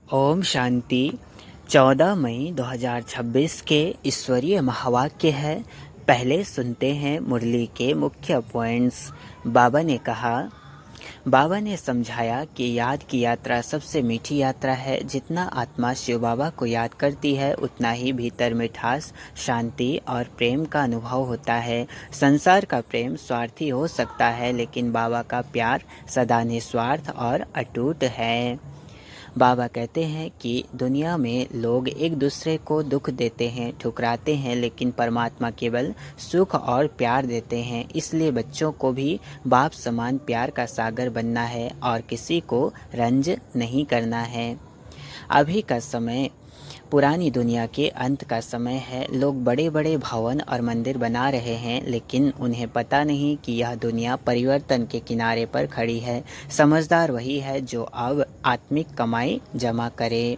ओम शांति। 14 मई 2026 के ईश्वरीय महावाक्य है। पहले सुनते हैं मुरली के मुख्य पॉइंट्स। बाबा ने समझाया कि याद की यात्रा सबसे मीठी यात्रा है। जितना आत्मा शिव बाबा को याद करती है उतना ही भीतर मिठास, शांति और प्रेम का अनुभव होता है। संसार का प्रेम स्वार्थी हो सकता है, लेकिन बाबा का प्यार सदा निस्वार्थ और अटूट है। बाबा कहते हैं कि दुनिया में लोग एक दूसरे को दुख देते हैं, ठुकराते हैं, लेकिन परमात्मा केवल सुख और प्यार देते हैं। इसलिए बच्चों को भी बाप समान प्यार का सागर बनना है और किसी को रंज नहीं करना है। अभी का समय पुरानी दुनिया के अंत का समय है। लोग बड़े बड़े भवन और मंदिर बना रहे हैं, लेकिन उन्हें पता नहीं कि यह दुनिया परिवर्तन के किनारे पर खड़ी है। समझदार वही है जो अब आत्मिक कमाई जमा करे।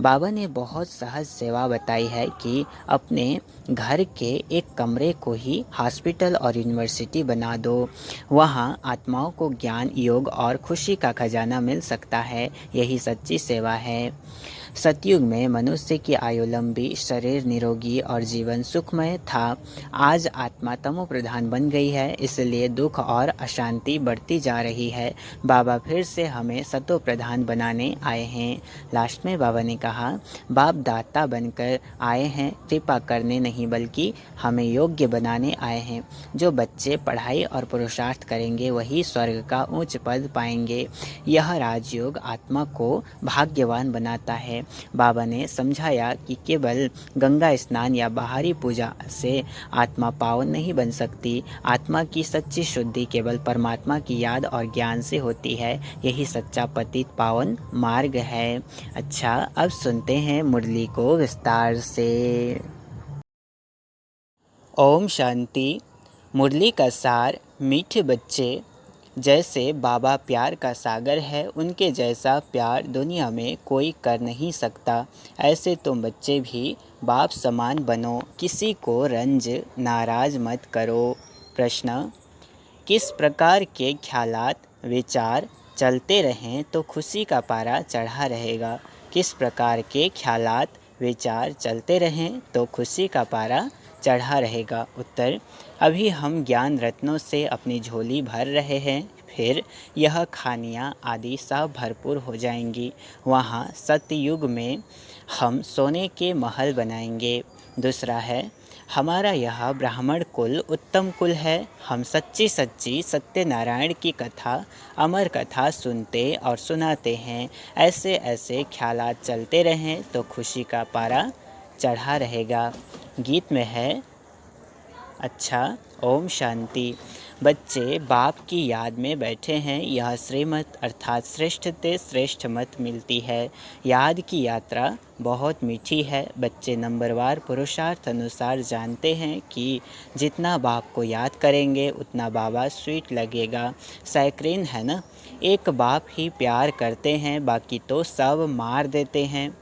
बाबा ने बहुत सहज सेवा बताई है कि अपने घर के एक कमरे को ही हॉस्पिटल और यूनिवर्सिटी बना दो। वहाँ आत्माओं को ज्ञान, योग और खुशी का खजाना मिल सकता है। यही सच्ची सेवा है। सतयुग में मनुष्य की आयु लंबी, शरीर निरोगी और जीवन सुखमय था। आज आत्मा तमो प्रधान बन गई है, इसलिए दुख और अशांति बढ़ती जा रही है। बाबा फिर से हमें सतो प्रधान बनाने आए हैं। लास्ट में बाबा ने कहा, बाप दाता बनकर आए हैं, कृपा करने नहीं बल्कि हमें योग्य बनाने आए हैं। जो बच्चे पढ़ाई और पुरुषार्थ करेंगे वही स्वर्ग का उच्च पद पाएंगे। यह राजयोग आत्मा को भाग्यवान बनाता है। बाबा ने समझाया कि केवल गंगा स्नान या बाहरी पूजा से आत्मा पावन नहीं बन सकती। आत्मा की सच्ची शुद्धि केवल परमात्मा की याद और ज्ञान से होती है। यही सच्चा पतित पावन मार्ग है। अच्छा, अब सुनते हैं मुरली को विस्तार से। ओम शांति। मुरली का सार। मीठे बच्चे, जैसे बाबा प्यार का सागर है, उनके जैसा प्यार दुनिया में कोई कर नहीं सकता। ऐसे तुम बच्चे भी बाप समान बनो, किसी को रंज नाराज मत करो। प्रश्न: किस प्रकार के ख्यालात, विचार चलते रहें तो खुशी का पारा चढ़ा रहेगा? किस प्रकार के ख्यालात, विचार चलते रहें तो खुशी का पारा चढ़ा रहेगा? उत्तर: अभी हम ज्ञान रत्नों से अपनी झोली भर रहे हैं, फिर यह खानियाँ आदि सब भरपूर हो जाएंगी। वहाँ सतयुग में हम सोने के महल बनाएंगे। दूसरा है, हमारा यह ब्राह्मण कुल उत्तम कुल है। हम सच्ची सच्ची सत्यनारायण की कथा, अमर कथा सुनते और सुनाते हैं। ऐसे ऐसे ख्यालात चलते रहें तो खुशी का पारा चढ़ा रहेगा। गीत में है, अच्छा, ओम शांति। बच्चे बाप की याद में बैठे हैं। यह श्रीमत अर्थात श्रेष्ठ ते श्रेष्ठ मत मिलती है। याद की यात्रा बहुत मीठी है। बच्चे नंबरवार पुरुषार्थ अनुसार जानते हैं कि जितना बाप को याद करेंगे उतना बाबा स्वीट लगेगा। सैक्रीन है ना, एक बाप ही प्यार करते हैं, बाकी तो सब मार देते हैं।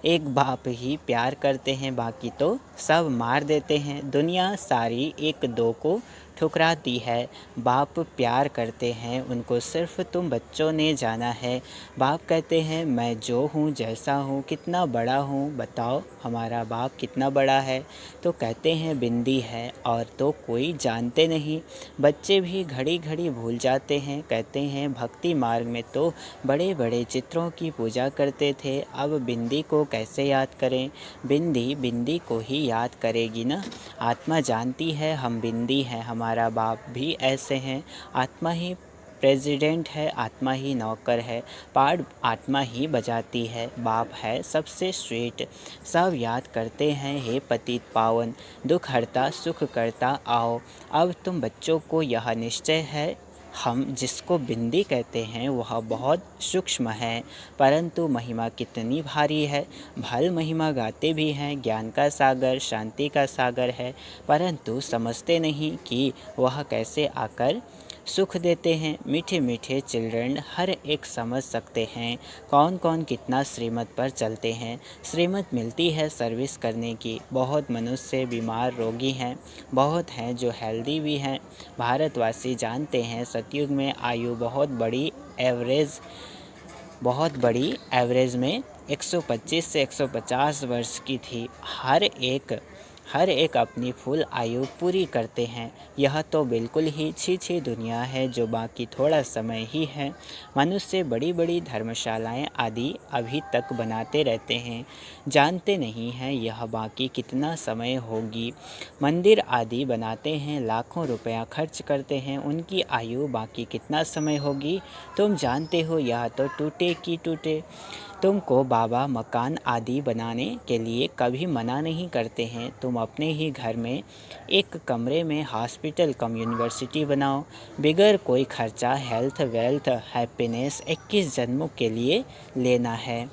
एक बाप ही प्यार करते हैं, बाकी तो सब मार देते हैं। दुनिया सारी एक दो को ठुकराती है। बाप प्यार करते हैं, उनको सिर्फ तुम बच्चों ने जाना है। बाप कहते हैं, मैं जो हूँ, जैसा हूँ, कितना बड़ा हूँ, बताओ हमारा बाप कितना बड़ा है? तो कहते हैं बिंदी है, और तो कोई जानते नहीं। बच्चे भी घड़ी घड़ी भूल जाते हैं। कहते हैं भक्ति मार्ग में तो बड़े बड़े चित्रों की पूजा करते थे, अब बिंदी को कैसे याद करें? बिंदी बिंदी को ही याद करेगी ना। आत्मा जानती है हम बिंदी हैं, हमारा बाप भी ऐसे हैं। आत्मा ही प्रेसिडेंट है, आत्मा ही नौकर है, पार्ट आत्मा ही बजाती है। बाप है सबसे स्वीट, सब याद करते हैं, हे पतित पावन, दुख हरता सुख करता आओ। अब तुम बच्चों को यह निश्चय है, हम जिसको बिंदी कहते हैं वह बहुत सूक्ष्म है, परंतु महिमा कितनी भारी है। भल महिमा गाते भी हैं, ज्ञान का सागर, शांति का सागर है, परंतु समझते नहीं कि वह कैसे आकर सुख देते हैं। मीठे मीठे चिल्ड्रन हर एक समझ सकते हैं कौन कौन कितना श्रीमत पर चलते हैं। श्रीमत मिलती है सर्विस करने की। बहुत मनुष्य बीमार रोगी हैं, बहुत हैं जो हेल्दी भी हैं। भारतवासी जानते हैं सतयुग में आयु बहुत बड़ी एवरेज बहुत बड़ी, एवरेज में 125 से 150 वर्ष की थी। हर एक अपनी फुल आयु पूरी करते हैं। यह तो बिल्कुल ही छी दुनिया है जो बाकी थोड़ा समय ही है। मनुष्य बड़ी बड़ी धर्मशालाएं आदि अभी तक बनाते रहते हैं, जानते नहीं हैं यह बाकी कितना समय होगी। मंदिर आदि बनाते हैं, लाखों रुपया खर्च करते हैं, उनकी आयु बाकी कितना समय होगी। तुम जानते हो यह तो टूटे की टूटे। तुमको बाबा मकान आदि बनाने के लिए कभी मना नहीं करते हैं। तुम अपने ही घर में एक कमरे में हॉस्पिटल कम यूनिवर्सिटी बनाओ, बिगर कोई खर्चा। हेल्थ वेल्थ हैप्पीनेस 21 जन्मों के लिए लेना है।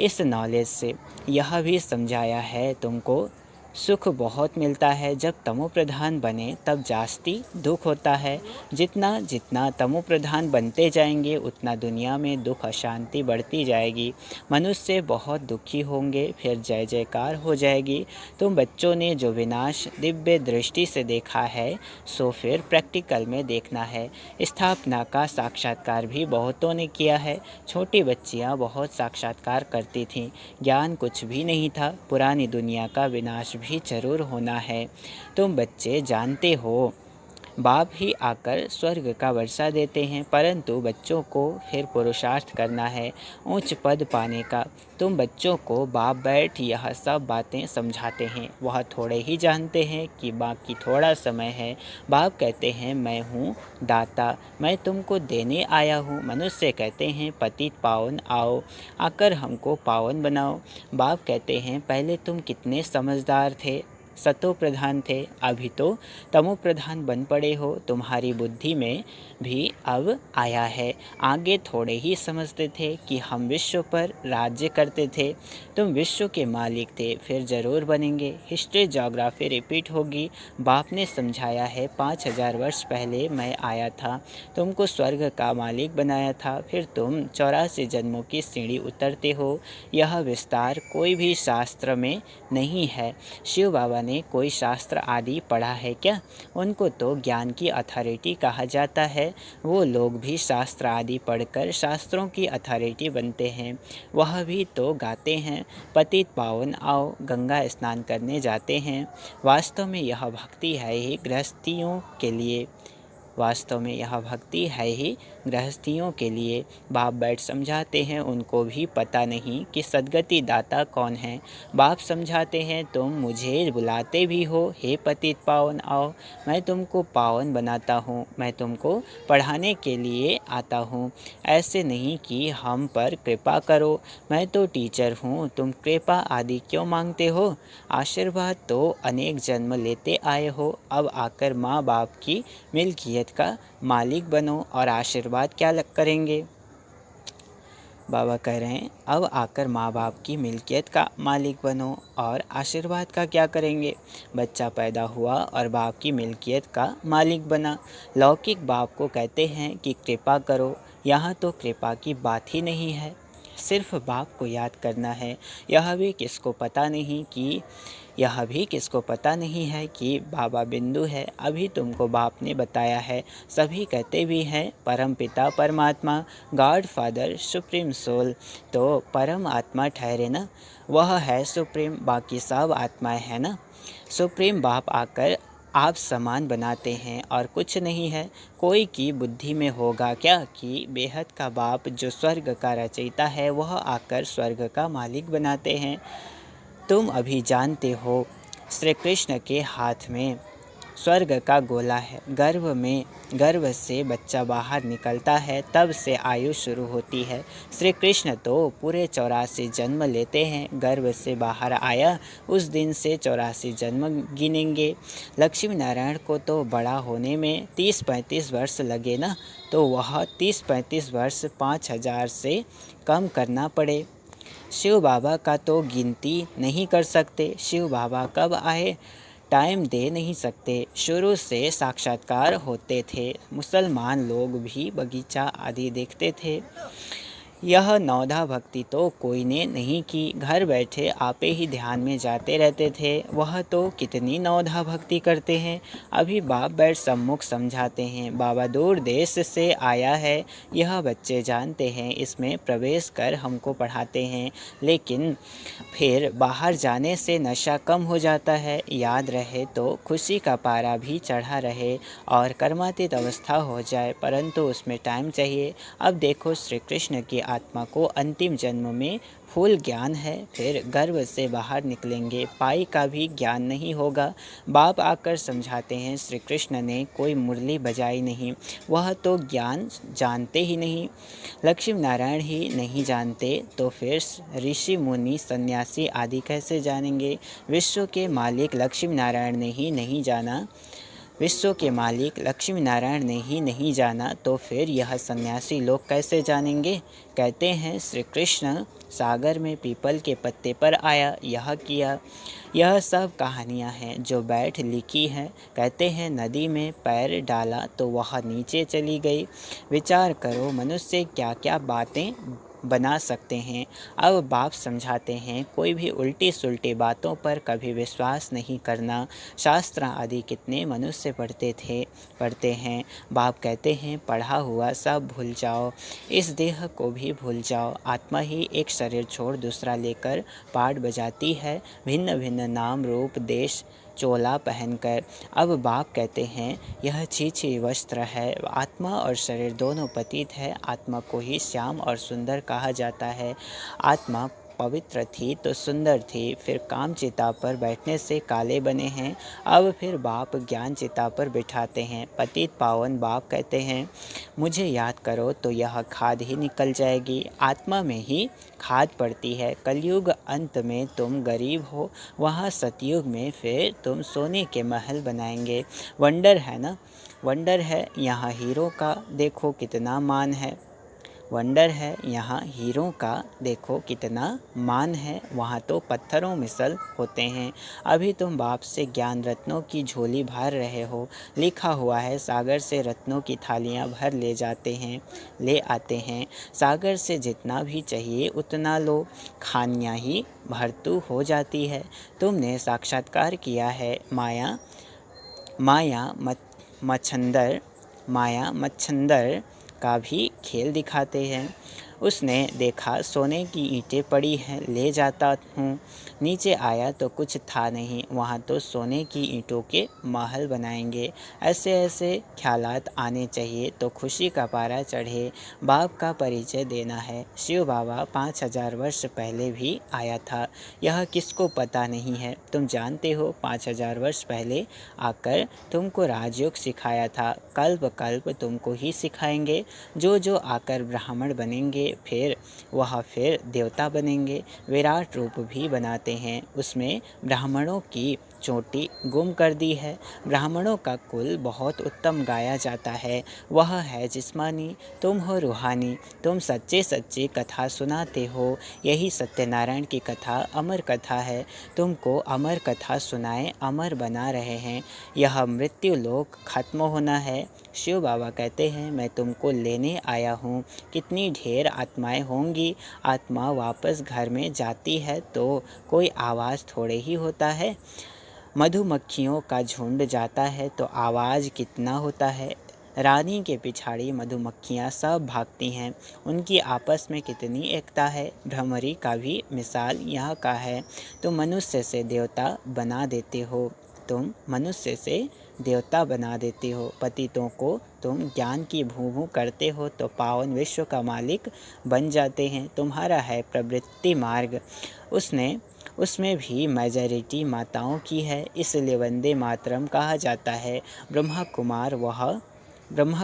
इस नॉलेज से यह भी समझाया है तुमको, सुख बहुत मिलता है। जब तमो प्रधान बने तब जास्ती दुख होता है। जितना जितना तमो प्रधान बनते जाएंगे उतना दुनिया में दुख अशांति बढ़ती जाएगी। मनुष्य बहुत दुखी होंगे, फिर जय जयकार हो जाएगी। तुम बच्चों ने जो विनाश दिव्य दृष्टि से देखा है सो फिर प्रैक्टिकल में देखना है। स्थापना का साक्षात्कार भी बहुतों ने किया है। छोटी बच्चियां बहुत साक्षात्कार करती थीं। ज्ञान कुछ भी नहीं था। पुरानी दुनिया का विनाश भी जरूर होना है। तुम बच्चे जानते हो बाप ही आकर स्वर्ग का वर्षा देते हैं, परंतु बच्चों को फिर पुरुषार्थ करना है उच्च पद पाने का। तुम बच्चों को बाप बैठ यह सब बातें समझाते हैं, वह थोड़े ही जानते हैं कि बाकी थोड़ा समय है। बाप कहते हैं मैं हूँ दाता, मैं तुमको देने आया हूँ। मनुष्य कहते हैं पतित पावन आओ, आकर हमको पावन बनाओ। बाप कहते हैं पहले तुम कितने समझदार थे, सतो प्रधान थे, अभी तो तमो प्रधान बन पड़े हो। तुम्हारी बुद्धि में भी अब आया है। आगे थोड़े ही समझते थे कि हम विश्व पर राज्य करते थे। तुम विश्व के मालिक थे, फिर ज़रूर बनेंगे। हिस्ट्री ज्योग्राफी रिपीट होगी। बाप ने समझाया है 5000 वर्ष पहले मैं आया था, तुमको स्वर्ग का मालिक बनाया था, फिर तुम 84 जन्मों की सीढ़ी उतरते हो। यह विस्तार कोई भी शास्त्र में नहीं है। शिव बाबा ने कोई शास्त्र आदि पढ़ा है क्या? उनको तो ज्ञान की अथॉरिटी कहा जाता है। वो लोग भी शास्त्र आदि पढ़कर शास्त्रों की अथॉरिटी बनते हैं। वह भी तो गाते हैं पतित पावन आओ, गंगा स्नान करने जाते हैं। वास्तव में यह भक्ति है ही गृहस्थियों के लिए। वास्तव में यह भक्ति है ही गृहस्थियों के लिए। बाप बैठ समझाते हैं, उनको भी पता नहीं कि सद्गति दाता कौन है। बाप समझाते हैं तुम मुझे बुलाते भी हो, हे पतित पावन आओ, मैं तुमको पावन बनाता हूँ, मैं तुमको पढ़ाने के लिए आता हूँ। ऐसे नहीं कि हम पर कृपा करो, मैं तो टीचर हूँ, तुम कृपा आदि क्यों मांगते हो? आशीर्वाद तो अनेक जन्म लेते आए हो, अब आकर माँ बाप की मिल्कियत का मालिक बनो और आशीर्वाद क्या करेंगे? बाबा कह रहे हैं अब आकर माँ बाप की मिल्कियत का मालिक बनो और आशीर्वाद का क्या करेंगे? बच्चा पैदा हुआ और बाप की मिल्कियत का मालिक बना। लौकिक बाप को कहते हैं कि कृपा करो, यहाँ तो कृपा की बात ही नहीं है, सिर्फ बाप को याद करना है। यह भी किसको पता नहीं है कि बाबा बिंदु है। अभी तुमको बाप ने बताया है। सभी कहते भी हैं परम पिता परमात्मा, गॉड फादर सुप्रीम सोल, तो परम आत्मा ठहरे ना, वह है सुप्रीम, बाकी सब आत्माएं हैं ना। सुप्रीम बाप आकर आप समान बनाते हैं और कुछ नहीं है। कोई की बुद्धि में होगा क्या कि बेहद का बाप जो स्वर्ग का रचयिता है वह आकर स्वर्ग का मालिक बनाते हैं। तुम अभी जानते हो श्री कृष्ण के हाथ में स्वर्ग का गोला है। गर्भ से बच्चा बाहर निकलता है, तब से आयु शुरू होती है। श्री कृष्ण तो पूरे 84 जन्म लेते हैं। गर्भ से बाहर आया उस दिन से 84 जन्म गिनेंगे। लक्ष्मी नारायण को तो बड़ा होने में 30-35 वर्ष लगे ना, तो वह 30-35 वर्ष 5000 से कम करना पड़े। शिव बाबा का तो गिनती नहीं कर सकते। शिव बाबा कब आए टाइम दे नहीं सकते। शुरू से साक्षात्कार होते थे। मुसलमान लोग भी बगीचा आदि देखते थे। यह नवधा भक्ति तो कोई ने नहीं की, घर बैठे आपे ही ध्यान में जाते रहते थे। वह तो कितनी नवधा भक्ति करते हैं। अभी बाप बैठ सम्मुख समझाते हैं। बाबा दूर देश से आया है, यह बच्चे जानते हैं, इसमें प्रवेश कर हमको पढ़ाते हैं। लेकिन फिर बाहर जाने से नशा कम हो जाता है, याद रहे तो खुशी का पारा भी चढ़ा रहे और कर्मातीत अवस्था हो जाए, परंतु उसमें टाइम चाहिए। अब देखो, श्री कृष्ण की आत्मा को अंतिम जन्म में फूल ज्ञान है, फिर गर्भ से बाहर निकलेंगे, पाई का भी ज्ञान नहीं होगा। बाप आकर समझाते हैं, श्री कृष्ण ने कोई मुरली बजाई नहीं, वह तो ज्ञान जानते ही नहीं। लक्ष्मी नारायण ही नहीं जानते तो फिर ऋषि मुनि सन्यासी आदि कैसे जानेंगे। विश्व के मालिक लक्ष्मी नारायण ने ही नहीं जाना, विश्व के मालिक लक्ष्मी नारायण ने ही नहीं जाना तो फिर यह सन्यासी लोग कैसे जानेंगे। कहते हैं, श्री कृष्ण सागर में पीपल के पत्ते पर आया, यह किया। यह सब कहानियाँ हैं जो बैठ लिखी हैं। कहते हैं, नदी में पैर डाला तो वह नीचे चली गई। विचार करो, मनुष्य क्या क्या बातें बना सकते हैं। अब बाप समझाते हैं, कोई भी उल्टी सुल्टी बातों पर कभी विश्वास नहीं करना। शास्त्र आदि कितने मनुष्य पढ़ते हैं। बाप कहते हैं, पढ़ा हुआ सब भूल जाओ, इस देह को भी भूल जाओ। आत्मा ही एक शरीर छोड़ दूसरा लेकर पाठ बजाती है, भिन्न भिन्न नाम रूप देश चोला पहनकर। अब बाप कहते हैं, यह छी वस्त्र है, आत्मा और शरीर दोनों पतित है। आत्मा को ही श्याम और सुंदर कहा जाता है। आत्मा पवित्र थी तो सुंदर थी, फिर काम चिता पर बैठने से काले बने हैं। अब फिर बाप ज्ञान चिता पर बिठाते हैं। पतित पावन बाप कहते हैं, मुझे याद करो तो यह खाद ही निकल जाएगी। आत्मा में ही खाद पड़ती है। कलयुग अंत में तुम गरीब हो, वहाँ सतयुग में फिर तुम सोने के महल बनाएंगे। वंडर है ना, वंडर है, यहाँ हीरो का देखो कितना मान है। वंडर है, यहाँ हीरों का देखो कितना मान है, वहाँ तो पत्थरों मिसल होते हैं। अभी तुम बाप से ज्ञान रत्नों की झोली भर रहे हो। लिखा हुआ है, सागर से रत्नों की थालियाँ भर ले आते हैं। सागर से जितना भी चाहिए उतना लो, खानियाँ ही भरतू हो जाती है। तुमने साक्षात्कार किया है, माया माया मच्छंदर माया मच्छंदर का भी खेल दिखाते हैं। उसने देखा सोने की ईंटें पड़ी हैं, ले जाता हूँ। नीचे आया तो कुछ था नहीं, वहाँ तो सोने की ईंटों के महल बनाएंगे। ऐसे ऐसे ख्यालात आने चाहिए तो खुशी का पारा चढ़े। बाप का परिचय देना है। शिव बाबा 5000 वर्ष पहले भी आया था, यह किसको पता नहीं है। तुम जानते हो, 5000 वर्ष पहले आकर तुमको राजयोग सिखाया था, कल्प कल्प तुमको ही सिखाएंगे। जो जो आकर ब्राह्मण बनेंगे फिर देवता बनेंगे। विराट रूप भी बनाते हैं, उसमें ब्राह्मणों की चोटी गुम कर दी है। ब्राह्मणों का कुल बहुत उत्तम गाया जाता है, वह है जिस्मानी, तुम हो रूहानी। तुम सच्चे सच्ची कथा सुनाते हो, यही सत्यनारायण की कथा अमर कथा है। तुमको अमर कथा सुनाए अमर बना रहे हैं। यह मृत्यु लोक खत्म होना है। शिव बाबा कहते हैं, मैं तुमको लेने आया हूँ। कितनी ढेर आत्माएं होंगी। आत्मा वापस घर में जाती है तो कोई आवाज़ थोड़े ही होता है। मधुमक्खियों का झुंड जाता है तो आवाज़ कितना होता है। रानी के पिछाड़ी मधुमक्खियाँ सब भागती हैं, उनकी आपस में कितनी एकता है। भ्रमरी का भी मिसाल यहाँ का है। तुम मनुष्य से देवता बना देते हो, पतितों को तुम ज्ञान की भूभू करते हो तो पावन विश्व का मालिक बन जाते हैं। तुम्हारा है प्रवृत्ति मार्ग, उसमें भी मेजॉरिटी माताओं की है, इसलिए वंदे मातरम कहा जाता है। ब्रह्मा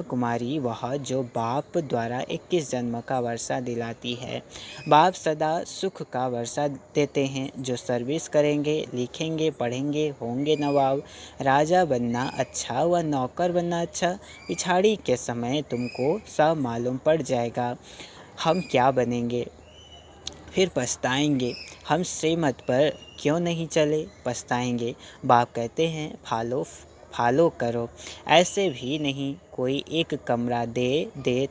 कुमारी वह जो बाप द्वारा 21 जन्म का वर्षा दिलाती है। बाप सदा सुख का वर्षा देते हैं। जो सर्विस करेंगे, लिखेंगे, पढ़ेंगे, होंगे नवाब। राजा बनना अच्छा व नौकर बनना अच्छा, पिछाड़ी के समय तुमको सब मालूम पड़ जाएगा। हम क्या बनेंगे, फिर पछताएंगे। हम श्रीमत पर क्यों नहीं चले, पछताएंगे। बाप कहते हैं, फॉलो करो। ऐसे भी नहीं कोई एक कमरा दे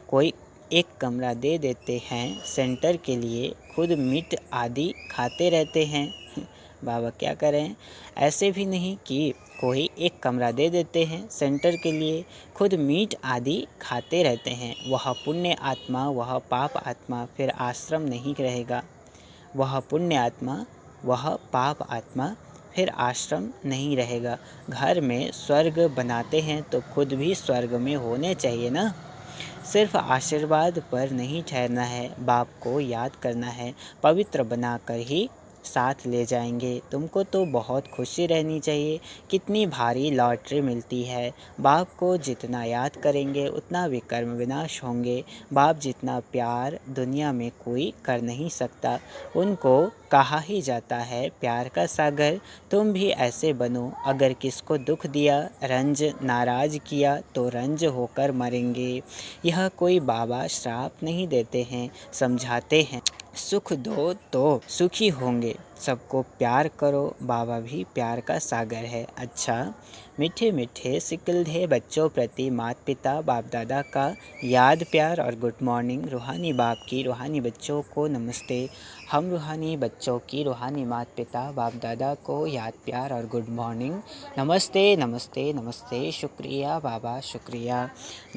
कोई एक कमरा दे देते हैं सेंटर के लिए, खुद मीट आदि खाते रहते हैं। बाबा क्या करें, ऐसे भी नहीं कि कोई एक कमरा दे देते हैं सेंटर के लिए, खुद मीट आदि खाते रहते हैं। वह पुण्य आत्मा, वह पाप आत्मा, फिर आश्रम नहीं रहेगा। वह पुण्य आत्मा, वह पाप आत्मा, फिर आश्रम नहीं रहेगा। घर में स्वर्ग बनाते हैं तो खुद भी स्वर्ग में होने चाहिए ना। सिर्फ आशीर्वाद पर नहीं ठहरना है, बाप को याद करना है, पवित्र बनाकर ही साथ ले जाएंगे। तुमको तो बहुत खुशी रहनी चाहिए, कितनी भारी लॉटरी मिलती है। बाप को जितना याद करेंगे उतना विकर्म विनाश होंगे। बाप जितना प्यार दुनिया में कोई कर नहीं सकता। उनको कहा ही जाता है प्यार का सागर। तुम भी ऐसे बनो, अगर किसको दुख दिया, रंज नाराज किया तो रंज होकर मरेंगे। यह कोई बाबा श्राप नहीं देते हैं, समझाते हैं। सुख दो तो सुखी होंगे, सबको प्यार करो, बाबा भी प्यार का सागर है। अच्छा, मीठे मीठे सिकलधे बच्चों प्रति माता पिता बाप दादा का याद प्यार और गुड मॉर्निंग। रूहानी बाप की रूहानी बच्चों को नमस्ते। हम रूहानी बच्चों की रूहानी माता पिता बाप दादा को याद प्यार और गुड मॉर्निंग। नमस्ते नमस्ते नमस्ते, शुक्रिया बाबा शुक्रिया।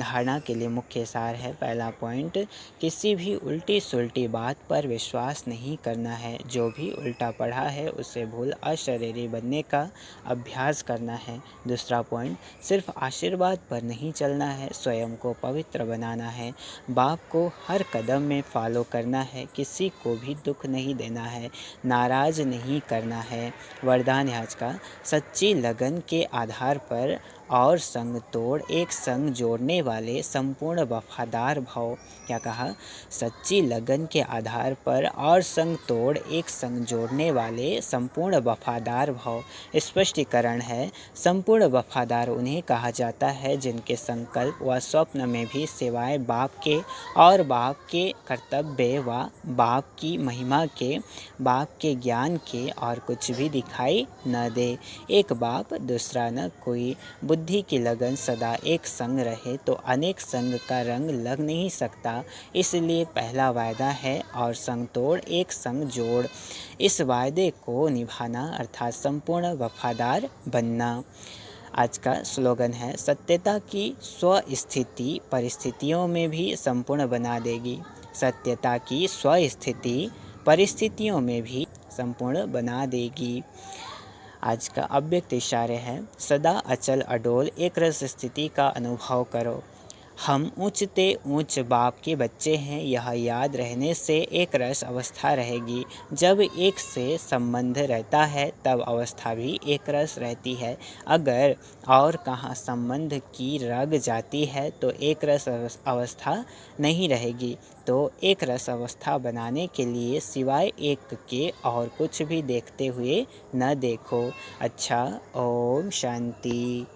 धारणा के लिए मुख्य सार है। पहला पॉइंट, किसी भी उल्टी सुल्टी बात पर विश्वास नहीं करना है। जो भी उल्टा पढ़ा है उसे भूल अशरीरी बनने का अभ्यास करना है। दूसरा पॉइंट, सिर्फ आशीर्वाद पर नहीं चलना है, स्वयं को पवित्र बनाना है। बाप को हर कदम में फॉलो करना है, किसी को भी दुख नहीं देना है, नाराज नहीं करना है। वरदान आज का, सच्ची लगन के आधार पर और संग तोड़ एक संग जोड़ने वाले संपूर्ण वफादार भाव। क्या कहा, सच्ची लगन के आधार पर और संग तोड़ एक संग जोड़ने वाले संपूर्ण वफादार भाव। स्पष्टीकरण है, संपूर्ण वफादार उन्हें कहा जाता है जिनके संकल्प व स्वप्न में भी सिवाय बाप के और बाप के कर्तव्य व बाप की महिमा के, बाप के ज्ञान के और कुछ भी दिखाई न दे। एक बाप दूसरा न कोई। बुद्धि की लगन सदा एक संग रहे तो अनेक संग का रंग लग नहीं सकता। इसलिए पहला वायदा है और संग तोड़ एक संग जोड़। इस वायदे को निभाना अर्थात संपूर्ण वफादार बनना। आज का स्लोगन है, सत्यता की स्वस्थिति परिस्थितियों में भी संपूर्ण बना देगी। सत्यता की स्वस्थिति परिस्थितियों में भी संपूर्ण बना देगी। आज का अव्यक्त इशारे है, सदा अचल अडोल एक रस स्थिति का अनुभव करो। हम ऊंचते ऊंच बाप के बच्चे हैं, यह याद रहने से एक रस अवस्था रहेगी। जब एक से संबंध रहता है तब अवस्था भी एक रस रहती है। अगर और कहाँ संबंध की रग जाती है तो एक रस अवस्था नहीं रहेगी। तो एक रस अवस्था बनाने के लिए सिवाय एक के और कुछ भी देखते हुए न देखो। अच्छा, ओम शांति।